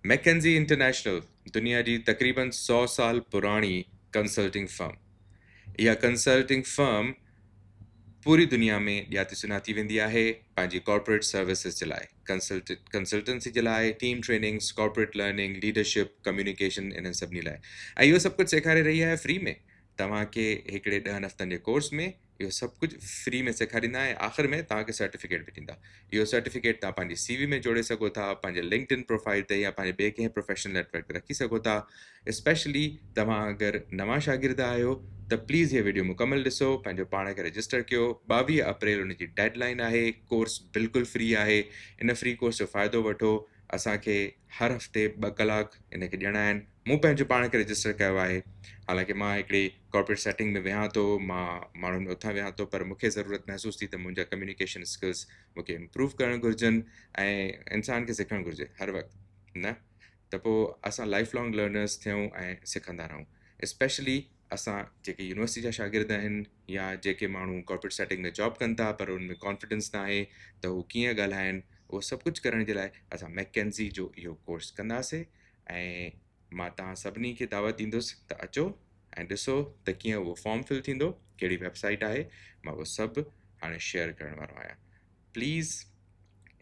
McKenzie international दुनिया जी तक़रीबन 100 साल पुरानी कंसल्टिंग फर्म। इहा कंसल्टिंग फर्म पूरी दुनिया में ॼाती सुञाती वेंदी आहे पंहिंजी कॉर्पोरेट सर्विसेज जे लाइ, कंसल्टेंसी जे लाइ, team trainings, corporate learning, leadership, communication, इन्हनि सभिनी लाइ। ऐं इहो सभु कुझु सेखारे रही आहे फ्री में। तव्हांखे हिकिड़े 10 हफ़्तनि जे कोर्स में इहो सभु कुझु फ्री में सेखारींदा ऐं आख़िर में तव्हांखे सर्टिफिकेट बि ॾींदा। इहो सर्टिफिकेट तव्हां पंहिंजी CV में जोड़े सघो था, पंहिंजे लिंक्डइन प्रोफाइल ते या पंहिंजे ॿिए कंहिं प्रोफेशनल नेटवर्क ते रखी सघो था। स्पेशली तव्हां अगरि नवां शागिर्द आहियो त प्लीज़ हीअ वीडियो मुकमल ॾिसो, पंहिंजो पाण खे रजिस्टर कयो। 22 अप्रैल उन जी डेडलाइन आहे। कोर्स बिल्कुलु फ्री आहे। इन फ्री कोर्स जो फ़ाइदो वठो। असांखे हर हफ़्ते 2 कलाक इन खे ॾियणा आहिनि। मूं पंहिंजो पाण खे रजिस्टर कयो आहे। हालांकि मां हिकिड़ी कॉर्पोरेट सेटिंग में वियां थो, मां माण्हुनि में उथां वियां थो, पर मूंखे ज़रूरत महसूस थी त मुंहिंजा कम्युनिकेशन स्किल्स मूंखे इम्प्रूव करणु घुरिजनि ऐं इंसान खे सिखणु घुरिजे हर वक़्तु न। त पोइ असां लाइफ लॉन्ग लर्नर्स थियूं ऐं सिखंदा रहूं। स्पेशली असां जेके यूनिवर्सिटी जा शागिर्द आहिनि या जेके माण्हू कॉर्पोरेट सेटिंग में जॉब कनि था पर उनमें कॉन्फिडेंस न आहे त हू कीअं ॻाल्हाइनि, उहो सभु कुझु करण जे लाइ असां मैकेंजी जो इहो कोर्स कंदासीं। ऐं मां तव्हां सभिनी खे दावत ॾींदुसि त अचो ऐं ॾिसो त कीअं उहो फॉर्म फिल थींदो, कहिड़ी वेबसाइट आहे। मां उहो सभु हाणे शेयर करण वारो आहियां। प्लीज़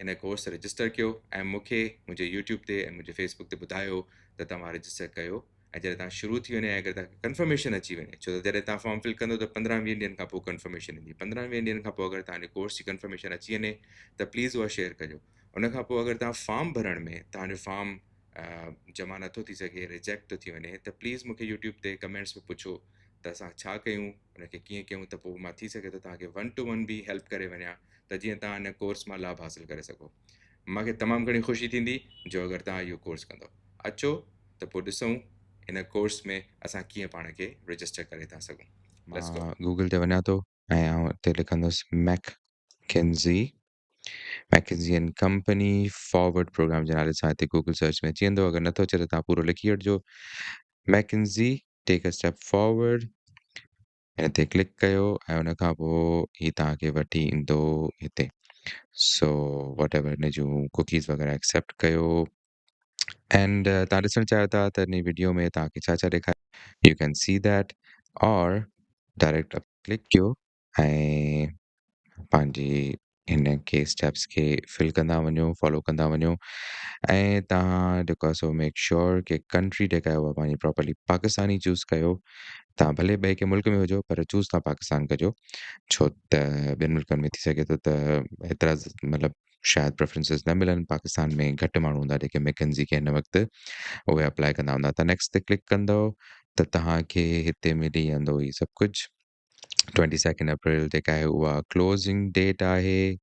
इन कोर्स रजिस्टर कयो ऐं मूंखे मुंहिंजे यूट्यूब ते ऐं मुंहिंजे फेसबुक ते ॿुधायो त तव्हां रजिस्टर कयो। ऐं जॾहिं तव्हां शुरू थी वञे, अगरि तव्हांखे कंफर्मेशन अची वञे, छो त जॾहिं तव्हां फॉर्म फिल कंदो त 15-20 ॾींहंनि खां पोइ कंफर्मेशन ईंदी। 15-20 ॾींहंनि खां पोइ अगरि तव्हांजे कोर्स जी कंफर्मेशन अची वञे त प्लीज़ उहा शेयर कजो। उनखां पोइ अगरि तव्हां फॉर्म भरण में तव्हांजो फॉर्म जमा नथो थी सघे, रिजेक्ट थो थी वञे, त प्लीज़ मूंखे यूट्यूब ते कमेंट्स में पुछो त असां छा कयूं, उनखे कीअं कयूं, त पोइ मां थी सघे त तव्हांखे 1 to 1 बि हेल्प करे वञा त जीअं तव्हां हिन कोर्स मां लाभ हासिलु करे सघो। मूंखे तमामु घणी ख़ुशी थींदी जो अगरि तव्हां इहो कोर्स कंदो। अचो त पोइ ॾिसूं इन कोर्स में असां कीअं पाण खे रजिस्टर करे था सघूं। Let's go. मां गूगल ते वञा थो ऐं आउं हिते लिखंदुसि McKinsey and Company forward program जे नाले सां हिते गूगल सर्च में अची वेंदो। अगरि नथो अचे त तव्हां पूरो लिखी वठिजो, McKinsey take a step forward. हिन ते क्लिक कयो ऐं उन खां पोइ ही तव्हांखे वठी ईंदो हिते। सो वट एवर हिन जूं कुकीज़ वग़ैरह एक्सेप्ट कयो एंड तव्हां ॾिसणु चाहियो था त हिन वीडियो में तव्हांखे छा छा ॾेखारे, यू कैन सी दैट। और डायरेक्ट क्लिक कयो ऐं पंहिंजी हिन के स्टेप्स खे फिल कंदा वञो, फॉलो कंदा वञो। ऐं तव्हां जेको आहे सो मेक श्योर कि कंट्री जेका आहे उहा पंहिंजी प्रॉपरली पाकिस्तानी चूज़ कयो। तव्हां भले ॿिए कंहिं मुल्क में हुजो पर चूज़ तव्हां पाकिस्तान कजो, छो त ॿियनि मुल्कनि में थी सघे थो त एतिरा मतिलबु शायदि प्रेफरेंसिस न मिलनि। पाकिस्तान में घटि माण्हू हूंदा जेके मैकेंजी खे हिन वक़्तु उहे अप्लाई कंदा हूंदा। त नेक्स्ट ते क्लिक कंदव त तव्हांखे हिते मिली वेंदो ही सभु कुझु। 22 अप्रैल जेका आहे उहा क्लोज़िंग डेट आहे।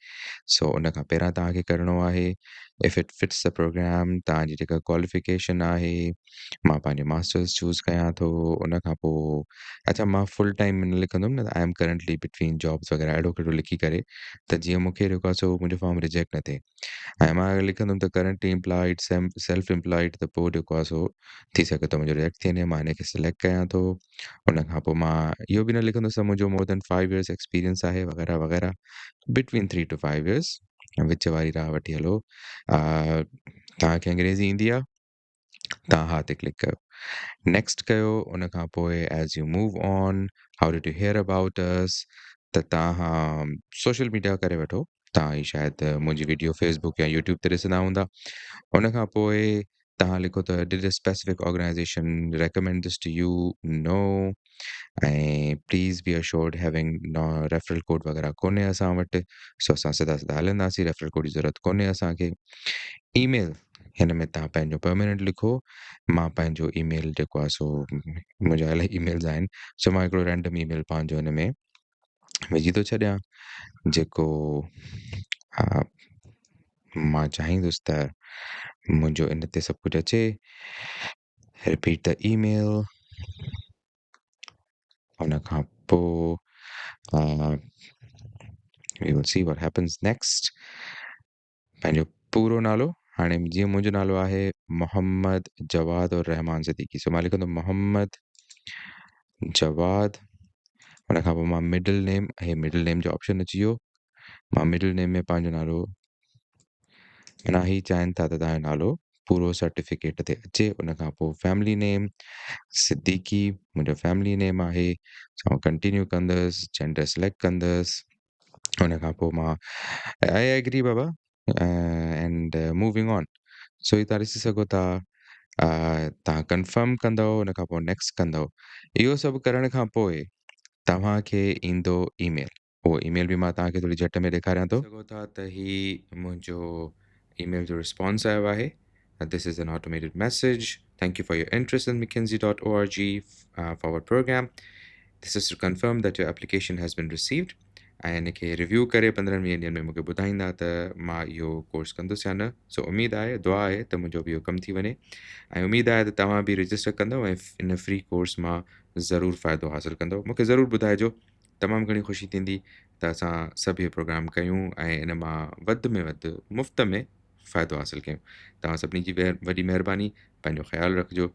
सो उन खां पहिरियां तव्हांखे करिणो आहे। If it fits the program, तव्हांजी जेका क्वालिफिकेशन आहे, मां पंहिंजो मास्टर्स चूज़ कयां थो। उन खां पोइ अच्छा मां फुल टाइम न लिखंदुमि न, I am currently between jobs वग़ैरह अहिड़ो कहिड़ो लिखी करे त जीअं मूंखे जेको आहे सो मुंहिंजो फॉर्म रिजेक्ट न थिए। ऐं मां अगरि लिखंदुमि त करंटली एम्प्लॉयड सेल्फ एम्प्लॉयड, त पोइ जेको आहे सो थी सघे थो मुंहिंजो रिजेक्ट थी वञे। मां हिन खे सिलेक्ट कयां थो। उन खां पोइ मां इहो बि न लिखंदुसि त मुंहिंजो मोर देन 5 years एक्सपीरियंस आहे वग़ैरह वग़ैरह। बिटवीन 3 to 5 years विच वारी राह वठी हलो। तव्हांखे अंग्रेज़ी ईंदी आहे, तव्हां हा ते क्लिक कयो, नेक्स्ट कयो। उन खां पोइ as U move on, how did U here about us, त तव्हां सोशल मीडिया करे वठो। तव्हां ही शायदि मुंहिंजी वीडियो फेसबुक या यूट्यूब ते ॾिसंदा हूंदा। उन खां पोइ तव्हां लिखो त did a specific organisation recommend this to you, no. ऐं please be assured having referral code वग़ैरह कोन्हे असां वटि, सो असां सिधा सिधा हलंदासीं, रेफरल कोड जी ज़रूरत कोन्हे असांखे। ईमेल हिन में तव्हां पंहिंजो परमानेंट लिखो। मां पंहिंजो ईमेल जेको आहे सो मुंहिंजा इलाही ईमेल्स आहिनि, सो मां हिकिड़ो रैंडम ईमेल पंहिंजो हिन में विझी थो छॾियां, जेको मां चाहींदुसि त मुंहिंजो इन ते सभु कुझु अचे। Repeat the email. उन खां पोइ we will see what happens next। पंहिंजो पूरो नालो, हाणे जीअं मुंहिंजो नालो आहे मोहम्मद जवाद और रहमान सिद्दीकी, सो मां लिखंदुमि मोहम्मद जवाद। उन खां पोइ मां मिडिल नेम, हे मिडिल नेम जो ऑप्शन अची वियो। मां मिडिल नेम में पंहिंजो नालो माना ही चाहिनि था त तव्हांजो नालो पूरो सर्टिफिकेट ते अचे। उन खां पोइ फैमिली नेम सिद्दीकी मुंहिंजो फैमिली नेम आहे। मां कंटिन्यू कंदुसि, जेंडर सिलेक्ट कंदुसि। उन खां पोइ मां आई एग्री बाबा एंड मूविंग ऑन। सो ही तव्हां ॾिसी सघो था तव्हां कंफर्म कंदव, उन खां पोइ नेक्स्ट कंदव। इहो सभु करण खां पोइ तव्हांखे ईंदो ईमेल। उहो ईमेल बि मां तव्हांखे थोरी झटि में ॾेखारियां थो। सघो था त ही मुंहिंजो ईमेल जो रिस्पॉन्स आयो आहे। This is an automated message. Thank you for your interest in mckinsey.org forward program. This is to confirm that your application has been received. ऐं इनखे रिव्यू करे 15-20 ॾींहंनि में मूंखे ॿुधाईंदा त मां इहो कोर्स कंदुसि या न। सो उमेदु आहे, दुआ आहे त मुंहिंजो बि इहो कमु थी वञे ऐं उमेदु आहे त तव्हां बि रजिस्टर कंदव ऐं इन फ्री कोर्स मां ज़रूरु फ़ाइदो हासिलु कंदव। मूंखे ज़रूरु ॿुधाइजो, तमामु घणी ख़ुशी थींदी त असां सभु इहे प्रोग्राम कयूं ऐं इन मां वधि में वधि मुफ़्त में फ़ाइदो हासिलु कयूं। तव्हां सभिनी जी वॾी महिरबानी। पंहिंजो ख़्यालु रखिजो।